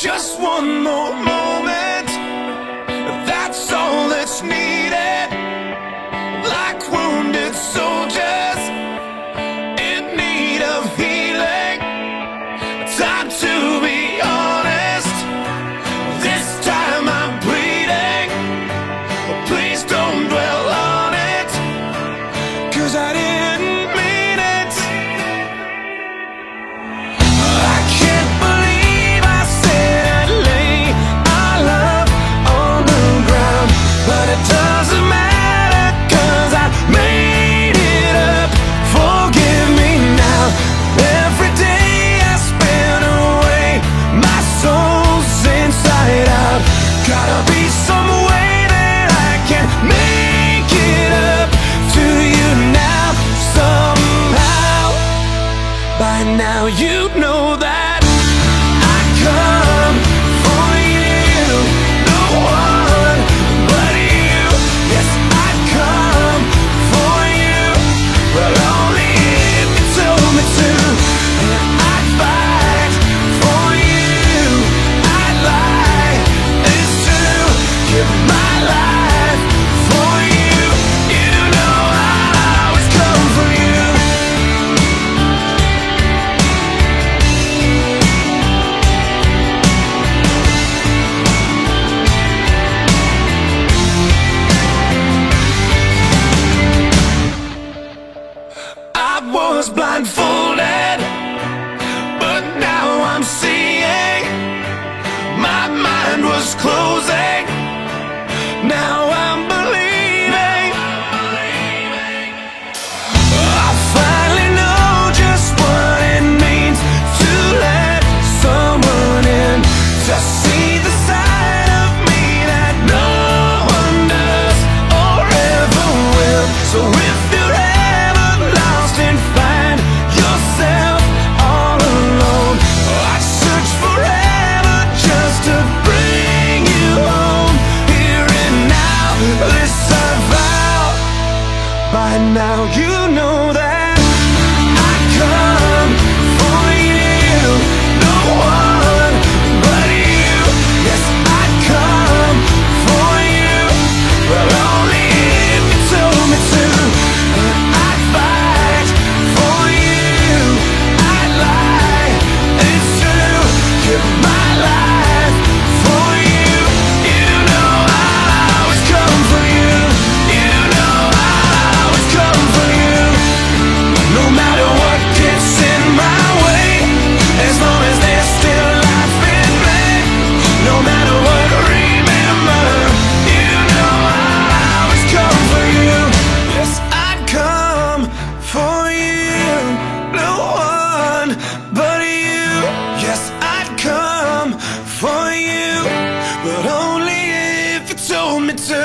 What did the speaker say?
Just one more moment, that's all that's needed. Like wounded soldiers in need of healing. Time to be honest, this time I'm bleeding. Please don't dwell on it, 'cause I didn't mean it. I can't believe I said I'd lay our love on the ground, but it doesn't matter, 'cause I made it up. Forgive me now. Every day I spend away, my soul's inside out. Gotta be some way that I can make it up to you now. Somehow, by now you know that I come for you, no one but you. Yes, I come for you, but only if you told me to. And I'd fight for you, I'd lie, it's true. Give my life for you, you know I'll always come for you. I was blindfolded, but now I'm seeing. My mind was closing, now I'm believing. I finally know just what it means to let someone in, to see the side of me that no one does or ever will. So if you're ever lost and find yourself all alone, I'd search forever just to bring you home, here and now. This I vow, by now you know that I come for you, no one but you. Yes, I come for you, but only if you told me to. And I'd fight for you, I'd lie, it's true. Give my life for you, you know I'll always come for you. You know I'll always come for you. No matter what gets in my way, as long as there's still life in me. No matter what, remember, you know I'll always come for you. Yes, I'd come for you, no one but you. Yes, I'd come for you, but only if you told me to.